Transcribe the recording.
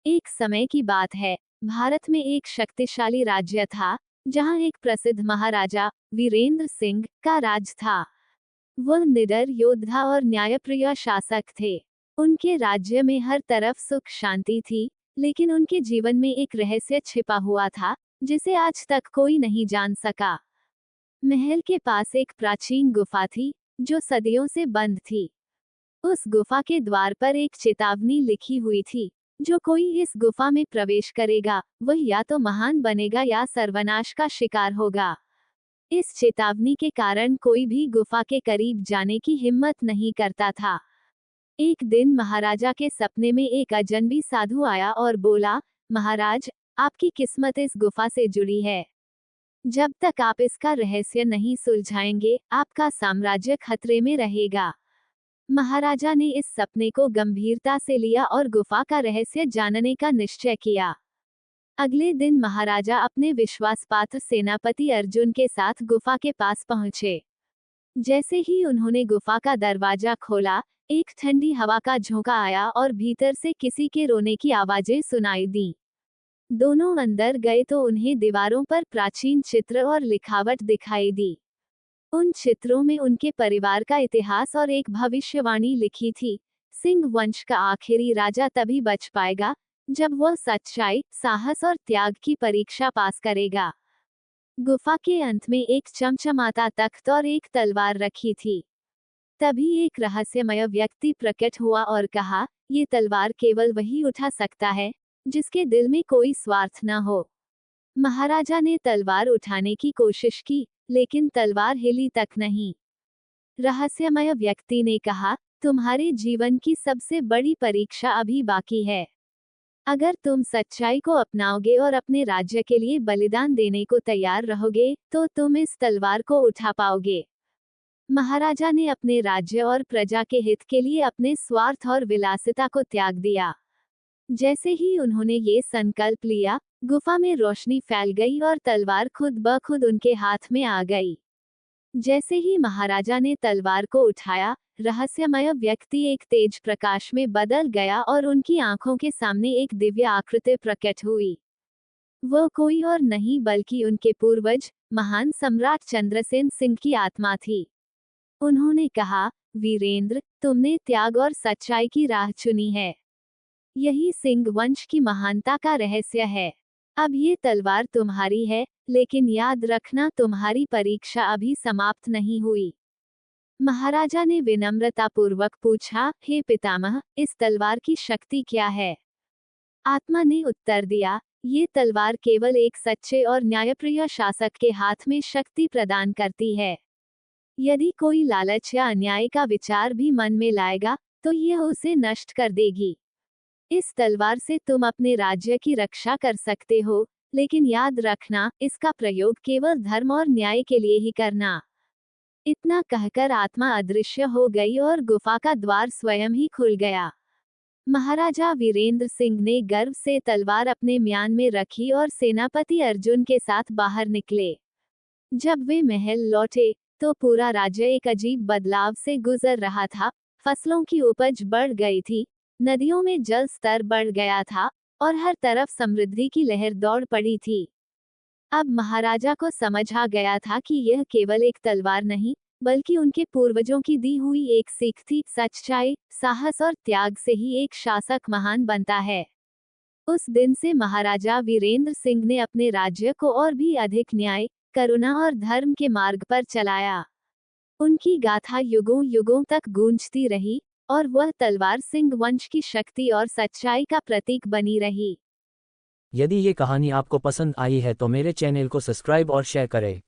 एक समय की बात है। भारत में एक शक्तिशाली राज्य था, जहां एक प्रसिद्ध महाराजा वीरेंद्र सिंह का राज था। वह निडर योद्धा और न्यायप्रिय शासक थे। उनके राज्य में हर तरफ सुख शांति थी, लेकिन उनके जीवन में एक रहस्य छिपा हुआ था, जिसे आज तक कोई नहीं जान सका। महल के पास एक प्राचीन गुफा थी, जो सदियों से बंद थी। उस गुफा के द्वार पर एक चेतावनी लिखी हुई थी, जो कोई इस गुफा में प्रवेश करेगा, वह या तो महान बनेगा या सर्वनाश का शिकार होगा। इस चेतावनी के कारण कोई भी गुफा के करीब जाने की हिम्मत नहीं करता था। एक दिन महाराजा के सपने में एक अजनबी साधु आया और बोला, महाराज, आपकी किस्मत इस गुफा से जुड़ी है। जब तक आप इसका रहस्य नहीं सुलझाएंगे, आपका साम्राज्य खतरे में रहेगा। महाराजा ने इस सपने को गंभीरता से लिया और गुफा का रहस्य जानने का निश्चय किया। अगले दिन महाराजा अपने विश्वासपात्र सेनापति अर्जुन के साथ गुफा के पास पहुंचे। जैसे ही उन्होंने गुफा का दरवाजा खोला, एक ठंडी हवा का झोंका आया और भीतर से किसी के रोने की आवाजें सुनाई दी। दोनों अंदर गए तो उन्हें दीवारों पर प्राचीन चित्र और लिखावट दिखाई दी। उन चित्रों में उनके परिवार का इतिहास और एक भविष्यवाणी लिखी थी, सिंह वंश का आखिरी राजा तभी बच पाएगा, जब वह सच्चाई, साहस और त्याग की परीक्षा पास करेगा। गुफा के अंत में एक चमचमाता तख्त और एक तलवार रखी थी। तभी एक रहस्यमय व्यक्ति प्रकट हुआ और कहा, ये तलवार केवल वही उठा सकता है, जिसके दिल में कोई स्वार्थ न हो। महाराजा ने तलवार उठाने की कोशिश की, लेकिन तलवार हिली तक नहीं। रहस्यमय व्यक्ति ने कहा, तुम्हारे जीवन की सबसे बड़ी परीक्षा अभी बाकी है। अगर तुम सच्चाई को अपनाओगे और अपने राज्य के लिए बलिदान देने को तैयार रहोगे, तो तुम इस तलवार को उठा पाओगे। महाराजा ने अपने राज्य और प्रजा के हित के लिए अपने स्वार्थ और विलासिता को त्याग दिया। जैसे ही उन्होंने ये संकल्प लिया, गुफा में रोशनी फैल गई और तलवार खुद ब खुद उनके हाथ में आ गई। जैसे ही महाराजा ने तलवार को उठाया, रहस्यमय व्यक्ति एक तेज प्रकाश में बदल गया और उनकी आंखों के सामने एक दिव्य आकृति प्रकट हुई। वह कोई और नहीं बल्कि उनके पूर्वज, महान सम्राट चंद्रसेन सिंह की आत्मा थी। उन्होंने कहा, वीरेंद्र, तुमने त्याग और सच्चाई की राह चुनी है। यही सिंह वंश की महानता का रहस्य है। अब ये तलवार तुम्हारी है, लेकिन याद रखना, तुम्हारी परीक्षा अभी समाप्त नहीं हुई। महाराजा ने विनम्रतापूर्वक पूछा, हे पितामह, इस तलवार की शक्ति क्या है? आत्मा ने उत्तर दिया, ये तलवार केवल एक सच्चे और न्यायप्रिय शासक के हाथ में शक्ति प्रदान करती है। यदि कोई लालच या अन्याय का विचार भी मन में लाएगा, तो यह उसे नष्ट कर देगी। इस तलवार से तुम अपने राज्य की रक्षा कर सकते हो, लेकिन याद रखना, इसका प्रयोग केवल धर्म और न्याय के लिए ही करना। इतना कहकर आत्मा अदृश्य हो गई और गुफा का द्वार स्वयं ही खुल गया। महाराजा वीरेंद्र सिंह ने गर्व से तलवार अपने म्यान में रखी और सेनापति अर्जुन के साथ बाहर निकले। जब वे महल लौटे, तो पूरा राज्य एक अजीब बदलाव से गुजर रहा था। फसलों की उपज बढ़ गई थी, नदियों में जल स्तर बढ़ गया था, और हर तरफ समृद्धि की लहर दौड़ पड़ी थी। अब महाराजा को समझ आ गया था कि यह केवल एक तलवार नहीं, बल्कि उनके पूर्वजों की दी हुई एक सीख थी, सच्चाई, साहस और त्याग से ही एक शासक महान बनता है। उस दिन से महाराजा वीरेंद्र सिंह ने अपने राज्य को और भी अधिक न्याय, करुणा और धर्म के मार्ग पर चलाया। उनकी गाथा युगों युगों तक गूंजती रही, और वह तलवार सिंह वंश की शक्ति और सच्चाई का प्रतीक बनी रही। यदि ये कहानी आपको पसंद आई है तो मेरे चैनल को सब्सक्राइब और शेयर करें।